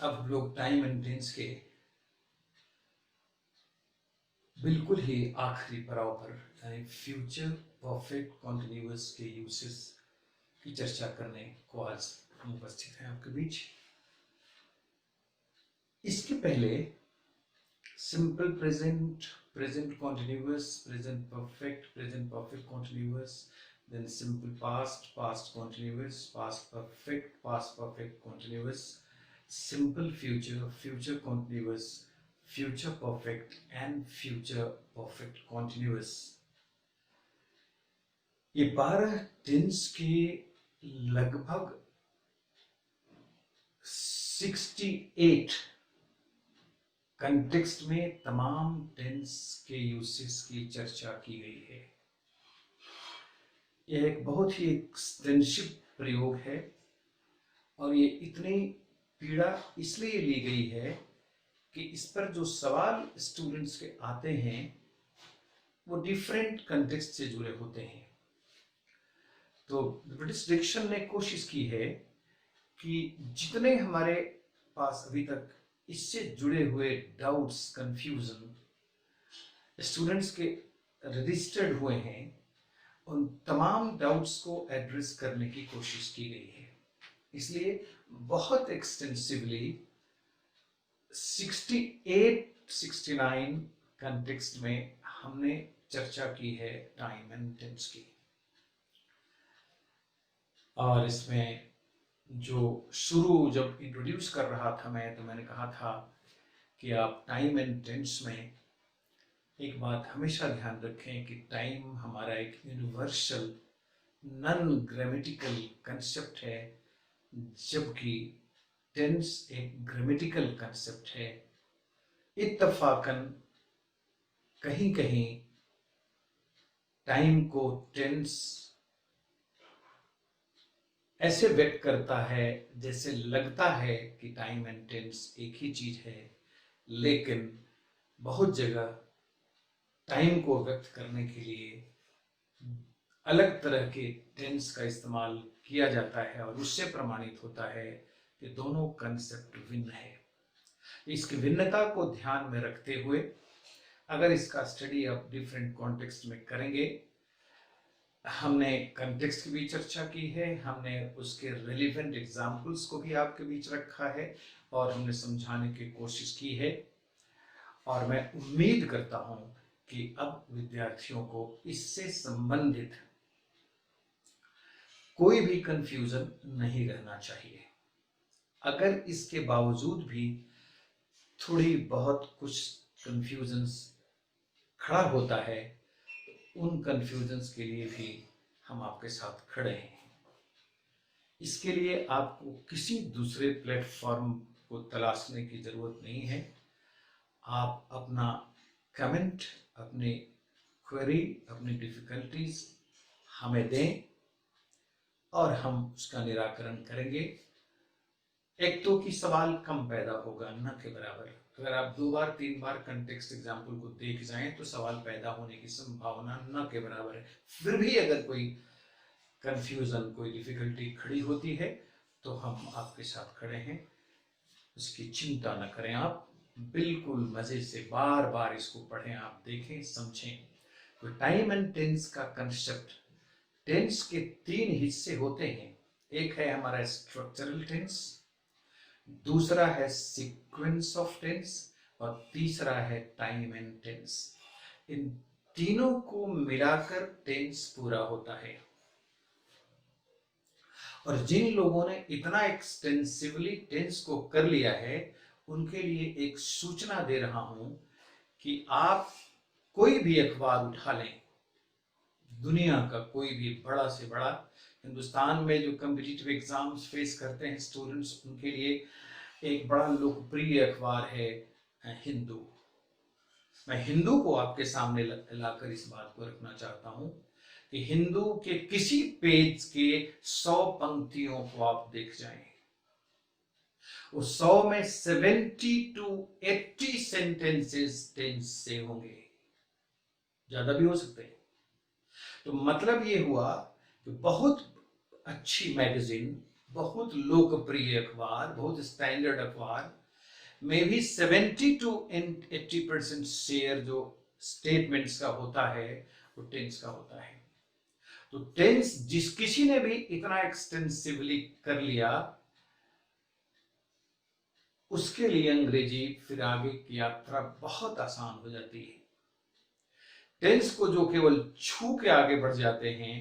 अब हम लोग टाइम एंड टेंस के बिल्कुल ही आखिरी पड़ाव पर यानी फ्यूचर परफेक्ट कॉन्टिन्यूअस के यूसेस की चर्चा करने को आज हम उपस्थित हैं आपके बीच। इसके पहले simple present, present continuous, present perfect continuous, then simple past, past continuous, past perfect continuous, simple future, future continuous, future perfect and future perfect continuous। ये 12 टेंस के लगभग 68 कंटेक्स्ट में तमाम टेंस के यूसेस की चर्चा की गई है। यह एक बहुत ही एक्सटेंसिव प्रयोग है और ये इतनी पीड़ा इसलिए ली गई है कि इस पर जो सवाल स्टूडेंट्स के आते हैं वो डिफरेंट कंटेक्स्ट से जुड़े होते हैं। तो ब्रिटिश डिक्शन ने कोशिश की है कि जितने हमारे पास अभी तक इससे जुड़े हुए डाउट्स, कंफ्यूजन स्टूडेंट्स के रजिस्टर्ड हुए हैं, उन तमाम डाउट्स को एड्रेस करने की कोशिश की गई है। इसलिए बहुत एक्सटेंसिवली 68-69 कंटेक्स्ट में हमने चर्चा की है टाइम एंड टेंस की। और इसमें जो शुरू जब इंट्रोड्यूस कर रहा था मैं, तो मैंने कहा था कि आप टाइम एंड टेंस में एक बात हमेशा ध्यान रखें कि टाइम हमारा एक यूनिवर्सल नॉन ग्रामेटिकल कंसेप्ट है, जबकि टेंस एक ग्रामेटिकल कंसेप्ट है। इत्तफाकन कहीं कहीं टाइम को टेंस ऐसे व्यक्त करता है जैसे लगता है कि टाइम एंड टेंस एक ही चीज है, लेकिन बहुत जगह टाइम को व्यक्त करने के लिए अलग तरह के टेंस का इस्तेमाल किया जाता है और उससे प्रमाणित होता है कि दोनों कंसेप्ट भिन्न है। इसकी भिन्नता को ध्यान में रखते हुए अगर इसका स्टडी आप डिफरेंट कॉन्टेक्स्ट में करेंगे, हमने कंटेक्स्ट की भी चर्चा की है, हमने उसके रेलिवेंट एग्जाम्पल्स को भी आपके बीच रखा है और हमने समझाने की कोशिश की है। और मैं उम्मीद करता हूं कि अब विद्यार्थियों को इससे संबंधित कोई भी कंफ्यूजन नहीं रहना चाहिए। अगर इसके बावजूद भी थोड़ी बहुत कुछ कंफ्यूजन्स खड़ा होता है, उन कंफ्यूजन्स के लिए भी हम आपके साथ खड़े हैं। इसके लिए आपको किसी दूसरे प्लेटफॉर्म को तलाशने की जरूरत नहीं है। आप अपना कमेंट, अपनी क्वेरी, अपनी डिफिकल्टीज हमें दें और हम उसका निराकरण करेंगे। एक तो कि सवाल कम पैदा होगा, न के बराबर। अगर आप 2 बार 3 बार कंटेक्स्ट एग्जाम्पल को देख जाएं तो सवाल पैदा होने की संभावना न के बराबर है। फिर भी अगर कोई कंफ्यूजन, कोई डिफिकल्टी खड़ी होती है तो हम आपके साथ खड़े हैं, उसकी चिंता न करें। आप बिल्कुल मजे से बार बार इसको पढ़ें, आप देखें, समझें। तो टाइम एंड टेंस का कंसेप्ट, टेंस के 3 हिस्से होते हैं। एक है हमारा स्ट्रक्चरल टेंस, दूसरा है सीक्वेंस ऑफ टेंस और तीसरा है टाइम एंड टेंस। इन तीनों को मिलाकर टेंस पूरा होता है। और जिन लोगों ने इतना एक्सटेंसिवली टेंस को कर लिया है, उनके लिए एक सूचना दे रहा हूं कि आप कोई भी अखबार उठा लें, दुनिया का कोई भी बड़ा से बड़ा, हिंदुस्तान में जो कॉम्पिटिटिव एग्जाम्स फेस करते हैं स्टूडेंट्स, उनके लिए एक बड़ा लोकप्रिय अखबार है हिंदू। मैं हिंदू को आपके सामने लाकर इस बात को रखना चाहता हूं कि हिंदू के किसी पेज के 100 पंक्तियों को आप देख जाएं, उस 100 में 70 to 80 सेंटेंसेस टेंस से होंगे, ज्यादा भी हो सकते हैं। तो मतलब ये हुआ कि बहुत अच्छी मैगजीन, बहुत लोकप्रिय अखबार, बहुत स्टैंडर्ड अखबार में भी 70 to 80% शेयर जो स्टेटमेंट्स का होता है वो टेंस का होता है। तो टेंस जिस किसी ने भी इतना एक्सटेंसिवली कर लिया, उसके लिए अंग्रेजी फिर आगे की यात्रा बहुत आसान हो जाती है। टेंस को जो केवल छू के आगे बढ़ जाते हैं,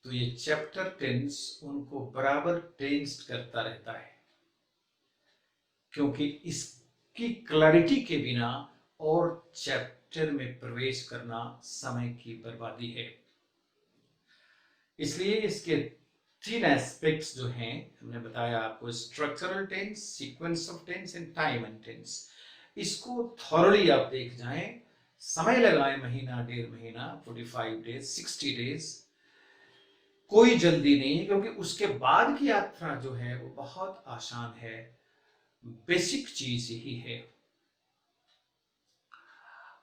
तो ये चैप्टर टेंस उनको बराबर टेंस्ड करता रहता है, क्योंकि इसकी क्लैरिटी के बिना और चैप्टर में प्रवेश करना समय की बर्बादी है। इसलिए इसके 3 एस्पेक्ट्स जो हैं, हमने बताया आपको, structural tense, sequence of tense and time and tense. इसको थॉरली आप देख जाएं, समय लगाएं, महीना, 1.5 महीना, 45 डेज, 60 डेज, कोई जल्दी नहीं है, क्योंकि उसके बाद की यात्रा जो है वो बहुत आसान है। बेसिक चीज यही है।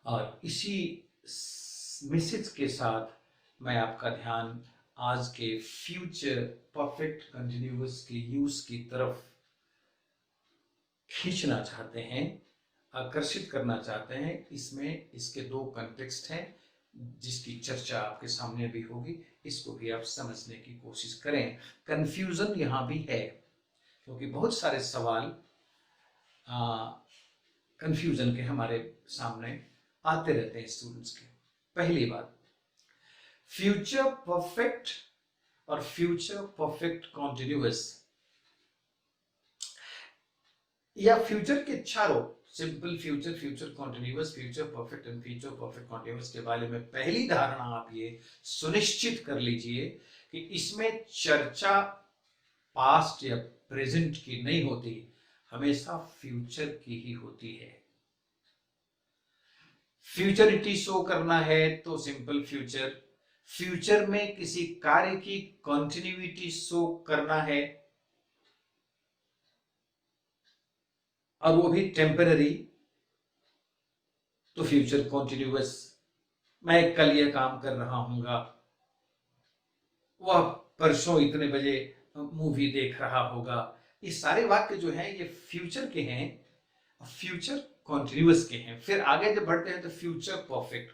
और इसी मैसेज के साथ मैं आपका ध्यान आज के फ्यूचर परफेक्ट कंटिन्यूअस के यूज की तरफ खींचना चाहते हैं, आकर्षित करना चाहते हैं। इसमें इसके 2 कॉन्टेक्स्ट हैं जिसकी चर्चा आपके सामने भी होगी, इसको भी आप समझने की कोशिश करें। कंफ्यूजन यहाँ भी है, क्योंकि बहुत सारे सवाल कंफ्यूजन के हमारे सामने आते रहते हैं स्टूडेंट्स के। पहली बात, फ्यूचर परफेक्ट और फ्यूचर परफेक्ट कॉन्टिन्यूअस, या फ्यूचर के चारों, simple future, future continuous, future perfect and future perfect continuous के बारे में पहली धारणा आप ये सुनिश्चित कर लीजिए कि इसमें चर्चा पास्ट या प्रेजेंट की नहीं होती, हमेशा फ्यूचर की ही होती है। फ्यूचरिटी शो करना है तो सिंपल फ्यूचर, फ्यूचर में किसी कार्य की कंटिन्यूटी शो करना है और वो भी टेम्पररी, तो फ्यूचर कॉन्टिन्यूअस। मैं कल ये काम कर रहा हूंगा, वह परसों इतने बजे मूवी देख रहा होगा। ये सारे वाक्य जो हैं ये फ्यूचर के हैं, फ्यूचर कॉन्टिन्यूअस के हैं। फिर आगे जब बढ़ते हैं तो फ्यूचर परफेक्ट,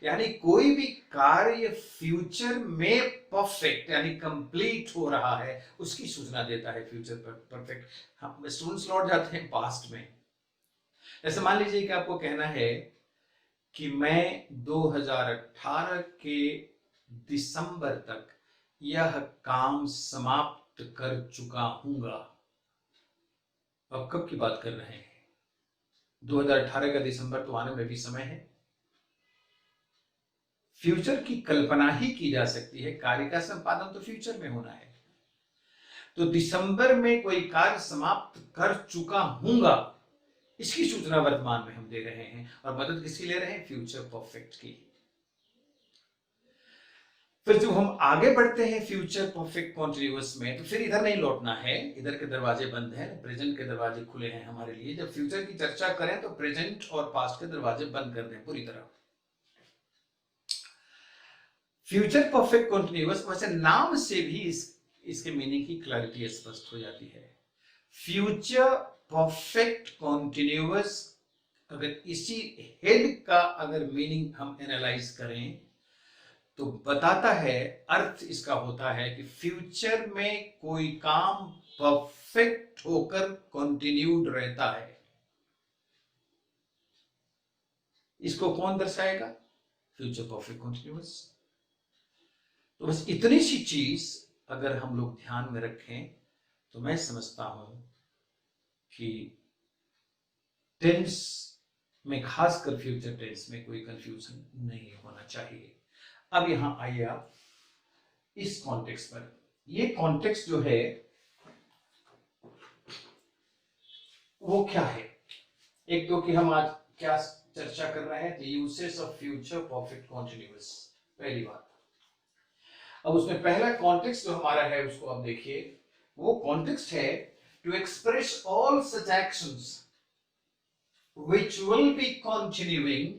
यानी कोई भी कार्य फ्यूचर में परफेक्ट यानी कंप्लीट हो रहा है, उसकी सूचना देता है फ्यूचर परफेक्ट। हम स्टूडेंट्स लौट जाते हैं पास्ट में। जैसे मान लीजिए कि आपको कहना है कि मैं 2018 के दिसंबर तक यह काम समाप्त कर चुका हूंगा। अब कब की बात कर रहे हैं? 2018 का दिसंबर तो आने में भी समय है। फ्यूचर की कल्पना ही की जा सकती है, कार्य का संपादन तो फ्यूचर में होना है। तो दिसंबर में कोई कार्य समाप्त कर चुका हूंगा, इसकी सूचना वर्तमान में हम दे रहे हैं। और मदद किसकी ले रहे हैं? फ्यूचर परफेक्ट की। फिर जब हम आगे बढ़ते हैं फ्यूचर परफेक्ट कॉन्टिन्यूअस में, तो फिर इधर नहीं लौटना है, इधर के दरवाजे बंद हैं, प्रेजेंट के दरवाजे खुले हैं हमारे लिए। जब फ्यूचर की चर्चा करें तो प्रेजेंट और पास्ट के दरवाजे बंद कर दें पूरी तरह। फ्यूचर परफेक्ट कॉन्टिन्यूअस, वैसे नाम से भी इसके मीनिंग की क्लैरिटी स्पष्ट हो जाती है। फ्यूचर परफेक्ट कॉन्टिन्यूअस, अगर इसी हेड का अगर मीनिंग हम एनालाइज करें तो बताता है, अर्थ इसका होता है कि फ्यूचर में कोई काम परफेक्ट होकर कंटिन्यूड रहता है। इसको कौन दर्शाएगा? Future perfect continuous. तो बस इतनी सी चीज अगर हम लोग ध्यान में रखें तो मैं समझता हूं कि टेंस में, खासकर फ्यूचर टेंस में, कोई कंफ्यूजन नहीं होना चाहिए। अब यहां आइए आप इस कॉन्टेक्स्ट पर। ये कॉन्टेक्स्ट जो है वो क्या है? एक तो कि हम आज क्या चर्चा कर रहे हैं, the usage of future perfect continuous, पहली बात। अब उसमें पहला कॉन्टेक्स्ट जो हमारा है उसको आप देखिए। वो कॉन्टेक्स्ट है to express all such actions which will be continuing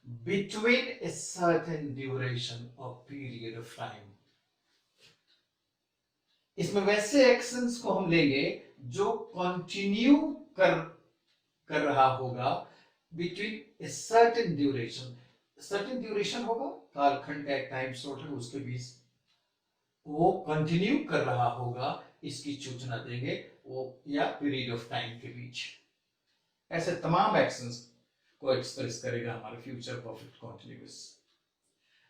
between a certain duration or period of time. इसमें वैसे एक्शंस को हम लेंगे जो कंटिन्यू कर रहा होगा between a certain duration. Certain duration होगा, कालखंड का एक टाइम स्लॉट है, उसके बीच वो कंटिन्यू कर रहा होगा, इसकी सूचना देंगे वो, या पीरियड ऑफ टाइम के बीच। ऐसे तमाम एक्शंस को एक्सप्रेस करेगा हमारा फ्यूचर परफेक्ट कंटिन्यूअस।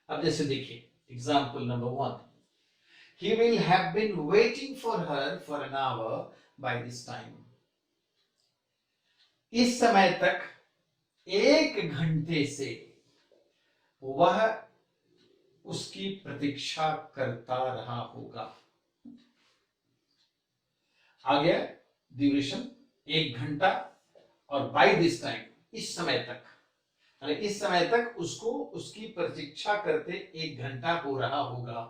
अब जैसे देखिए example number 1, he will have been waiting for her for an hour by this time। इस समय तक 1 घंटे से वह उसकी प्रतीक्षा करता रहा होगा। आ गया ड्यूरेशन 1 घंटा, और बाय दिस टाइम इस समय तक, यानी इस समय तक उसको उसकी प्रतीक्षा करते 1 घंटा हो रहा होगा।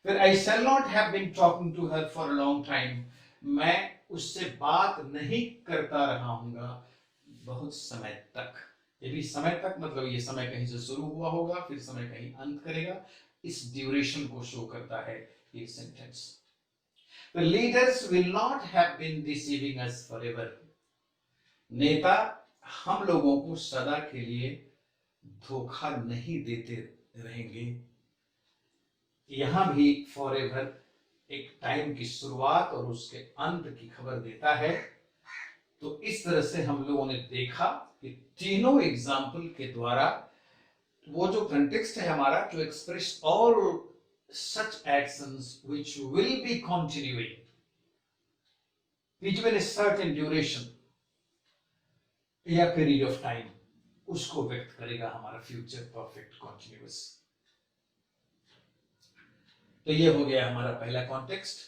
फिर I shall not have been talking to her for a long time, मैं उससे बात नहीं करता रहा हूंगा बहुत समय तक। ये भी समय तक मतलब ये समय कहीं से शुरू हुआ होगा, फिर समय कहीं अंत करेगा, इस ड्यूरेशन को शो करता है ये sentence. The leaders will not have been deceiving us forever। नेता हम लोगों को सदा के लिए धोखा नहीं देते रहेंगे। यहां भी फॉरएवर एक टाइम की शुरुआत और उसके अंत की खबर देता है। तो इस तरह से हम लोगों ने देखा कि तीनों एग्जाम्पल के द्वारा वो जो कंटेक्स्ट है हमारा, to express all such actions which will be continuing between a certain duration या पीरियड ऑफ टाइम, उसको व्यक्त करेगा हमारा फ्यूचर परफेक्ट कंटिन्यूअस। तो ये हो गया हमारा पहला कॉन्टेक्स्ट।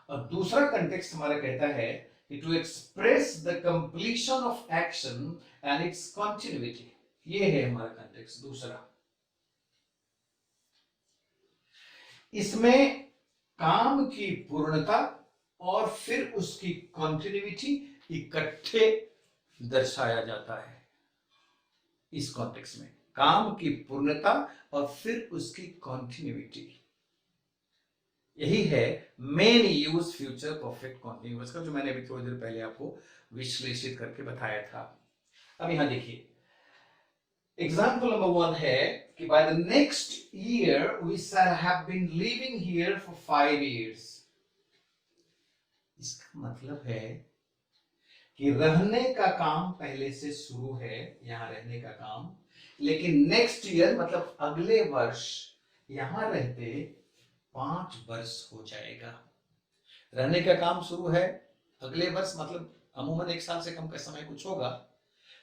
और दूसरा कॉन्टेक्स्ट हमारा कहता है कि to express the completion of action and its continuity. ये है हमारा कॉन्टेक्स्ट दूसरा। इसमें काम की पूर्णता और फिर उसकी कंटिन्यूटी इकट्ठे दर्शाया जाता है। इस कॉन्टेक्स्ट में काम की पूर्णता और फिर उसकी कंटिन्यूटी, यही है main use future perfect continuous का, जो मैंने अभी थोड़ी देर पहले आपको विश्लेषित करके बताया था। अब यहां देखिए एग्जाम्पल नंबर 1 है कि by the next year we shall have been living here for 5 years। इसका मतलब है कि रहने का काम पहले से शुरू है, यहां रहने का काम, लेकिन नेक्स्ट ईयर मतलब अगले वर्ष यहां रहते 5 वर्ष हो जाएगा। रहने का काम शुरू है, अगले वर्ष मतलब अमूमन 1 साल से कम का समय कुछ होगा,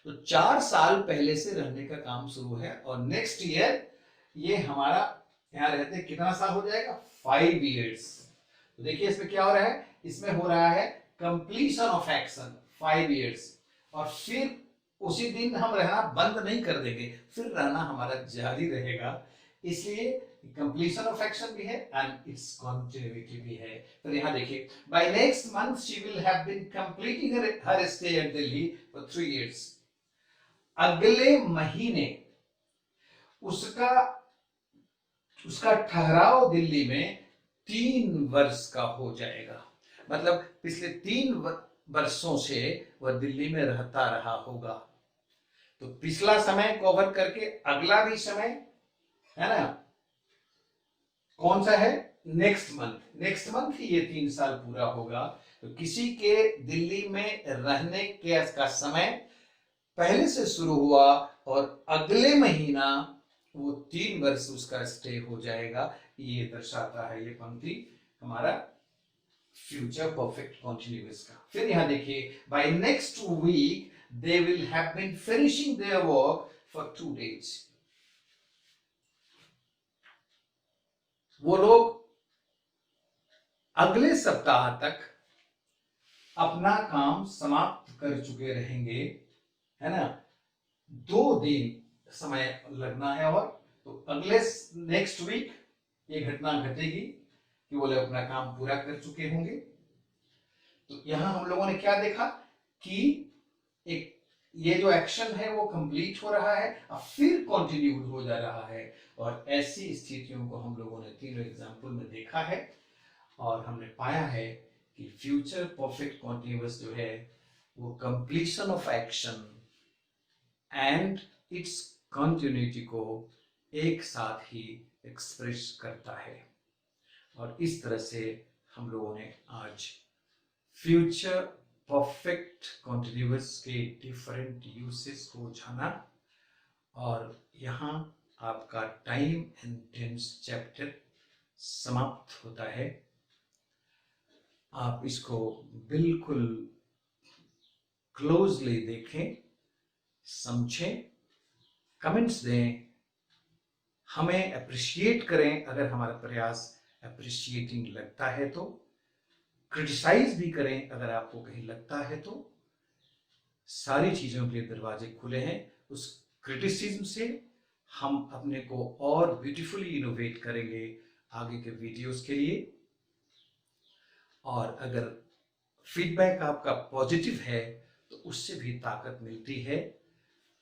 तो 4 साल पहले से रहने का काम शुरू है, और नेक्स्ट ईयर ये हमारा यहां रहते कितना साल हो जाएगा, 5 years। तो देखिए इसमें क्या हो रहा है, इसमें हो रहा है कंप्लीशन ऑफ एक्शन 5 years, और फिर उसी दिन हम रहना बंद नहीं कर देंगे, फिर रहना हमारा जारी रहेगा। इसलिए कंप्लीशन ऑफ एक्शन भी है एंड इट्स कंटिन्यूटी भी है। तो यहां देखिए by next month she will have been completing her stay at Delhi for 3 years। अगले महीने उसका ठहराव दिल्ली में 3 वर्ष का हो जाएगा। मतलब पिछले 3 वर्षों से वह दिल्ली में रहता रहा होगा। तो पिछला समय कवर करके अगला भी समय है ना, कौन सा है, नेक्स्ट मंथ। नेक्स्ट मंथ ही ये 3 साल पूरा होगा। तो किसी के दिल्ली में रहने के का समय पहले से शुरू हुआ और अगले महीना वो 3 वर्ष उसका स्टे हो जाएगा। ये दर्शाता है ये पंक्ति हमारा फ्यूचर परफेक्ट कंटिन्यूअस का। फिर यहां देखिए by next week they will have been finishing their work for 2 days। वो लोग अगले सप्ताह तक अपना काम समाप्त कर चुके रहेंगे, है ना। 2 दिन समय लगना है, और तो अगले नेक्स्ट वीक ये घटना घटेगी कि वो लोग अपना काम पूरा कर चुके होंगे। तो यहां हम लोगों ने क्या देखा कि एक ये जो एक्शन है वो कंप्लीट हो रहा है, अब फिर कंटिन्यूड हो जा रहा है। और ऐसी स्थितियों को हम लोगों ने तीनों एग्जाम्पल में देखा है और हमने पाया है कि फ्यूचर परफेक्ट कॉन्टिन्यूअस जो है वो completion of action and its continuity को एक साथ ही एक्सप्रेस करता है। और इस तरह से हम लोगों ने आज फ्यूचर परफेक्ट कॉन्टिन्यूअस के डिफरेंट यूसेस को जाना और यहाँ आपका टाइम एंड टेंस चैप्टर समाप्त होता है। आप इसको बिल्कुल क्लोजली देखें, समझें, कमेंट्स दें, हमें अप्रिशिएट करें अगर हमारा प्रयास अप्रिशिएटिंग लगता है तो, क्रिटिसाइज भी करें अगर आपको कहीं लगता है तो। सारी चीज़ों के दरवाजे खुले हैं। उस क्रिटिसिज्म से हम अपने को और ब्यूटीफुली इनोवेट करेंगे आगे के वीडियोस के लिए। और अगर फीडबैक आपका पॉजिटिव है तो उससे भी ताकत मिलती है।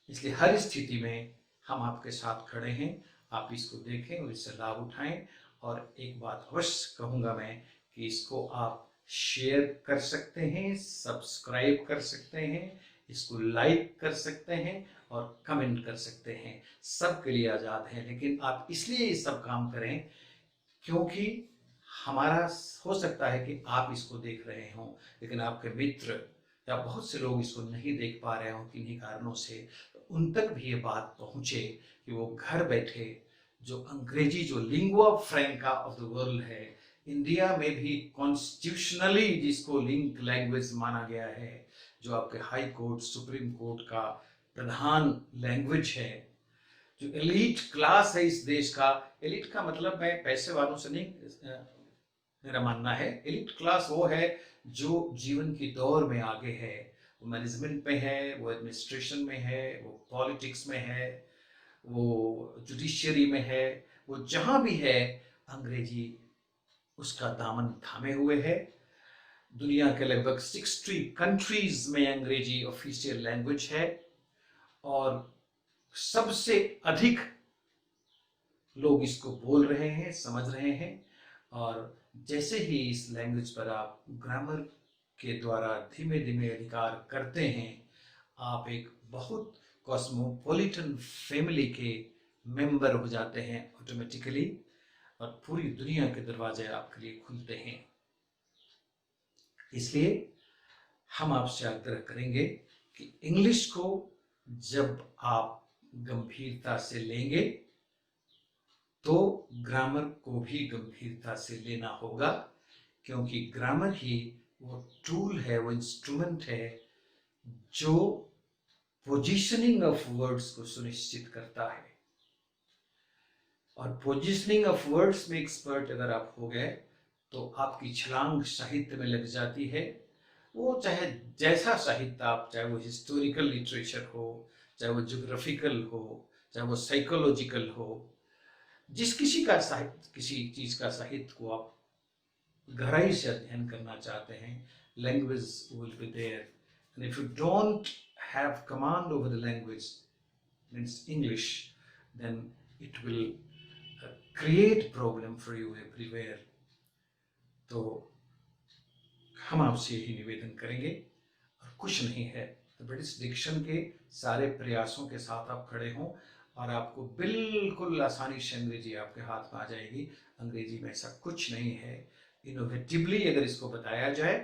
इसलिए हर स्थिति में हम आपके साथ खड़े हैं। आप इसको देखें और इससे लाभ उठाएं। और एक बात अवश्य कहूँगा मैं कि इसको आप शेयर कर सकते हैं, सब्सक्राइब कर सकते हैं, इसको लाइक कर सकते हैं और कमेंट कर सकते हैं। सबके लिए आज़ाद है, लेकिन आप इसलिए ये सब काम करें क्योंकि हमारा हो सकता है कि आप इसको देख रहे हों लेकिन आपके मित्र या बहुत से लोग इसको नहीं देख पा रहे हों किन्हीं कारणों से, तो उन तक भी ये बात पहुँचे कि वो घर बैठे जो अंग्रेजी जो लिंगुआ फ्रैंका ऑफ द वर्ल्ड है, इंडिया में भी कॉन्स्टिट्यूशनली जिसको लिंक लैंग्वेज माना गया है, जो आपके हाई कोर्ट सुप्रीम कोर्ट का प्रधान लैंग्वेज है, जो एलीट क्लास है इस देश का। एलीट का मतलब मैं पैसे वालों से नहीं, मेरा मानना है एलीट क्लास वो है जो जीवन की दौर में आगे है। वो मैनेजमेंट में है, वो एडमिनिस्ट्रेशन में है, वो पॉलिटिक्स में है, वो जुडिशियरी में है, वो जहाँ भी है अंग्रेजी उसका दामन थामे हुए है। दुनिया के लगभग 60 कंट्रीज में अंग्रेजी ऑफिशियल लैंग्वेज है और सबसे अधिक लोग इसको बोल रहे हैं, समझ रहे हैं। और जैसे ही इस लैंग्वेज पर आप ग्रामर के द्वारा धीमे धीमे अधिकार करते हैं, आप एक बहुत कॉस्मोपॉलिटन फैमिली के मेंबर हो जाते हैं ऑटोमेटिकली और पूरी दुनिया के दरवाजे आपके लिए खुलते हैं। इसलिए हम आपसे आग्रह करेंगे कि इंग्लिश को जब आप गंभीरता से लेंगे तो ग्रामर को भी गंभीरता से लेना होगा, क्योंकि ग्रामर ही वो टूल है, वो इंस्ट्रूमेंट है जो पोजीशनिंग ऑफ वर्ड्स को सुनिश्चित करता है। और पोजीशनिंग ऑफ वर्ड्स में एक्सपर्ट अगर आप हो गए तो आपकी छलांग साहित्य में लग जाती है। वो चाहे जैसा साहित्य आप, चाहे वो हिस्टोरिकल लिटरेचर हो, चाहे वो ज्योग्राफिकल हो, चाहे वो साइकोलॉजिकल हो, जिस किसी का साहित्य, किसी चीज का साहित्य को आप गहराई से अध्ययन करना चाहते हैं, language will be there. And if you don't have command over the language means English, then it will create problem for you everywhere. तो हम आपसे यही निवेदन करेंगे और कुछ नहीं है तो ब्रिटिश डिक्शन के सारे प्रयासों के साथ आप खड़े हों और आपको बिल्कुल आसानी से अंग्रेजी आपके हाथ में आ जाएगी। अंग्रेजी में ऐसा कुछ नहीं है। इनोवेटिवली अगर इसको बताया जाए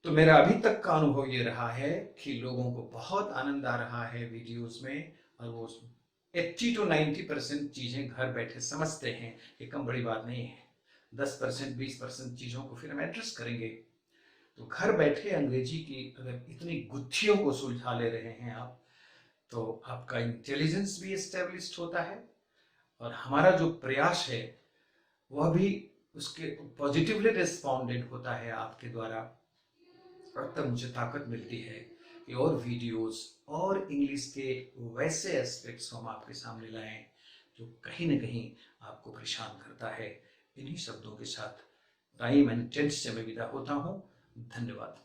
तो मेरा अभी तक का अनुभव ये रहा है कि लोगों को बहुत आनंद आ रहा है वीडियोस में और वो 80 to 90% चीज़ें घर बैठे समझते हैं। ये कम बड़ी बात नहीं है। 10% 20% चीज़ों को फिर हम एड्रेस करेंगे। तो घर बैठे अंग्रेजी की अगर इतनी गुत्थियों को सुलझा ले रहे हैं आप, तो आपका इंटेलिजेंस भी एस्टेब्लिश्ड होता है और हमारा जो प्रयास है वह भी उसके पॉजिटिवली रिस्पॉन्डेड होता है आपके द्वारा। और तब मुझे ताकत मिलती है कि और वीडियोस और इंग्लिश के वैसे एस्पेक्ट्स को हम आपके सामने लाएं जो कहीं ना कहीं आपको परेशान करता है। इन्हीं शब्दों के साथ टाइम एंड टेंस से मैं विदा होता हूँ। धन्यवाद।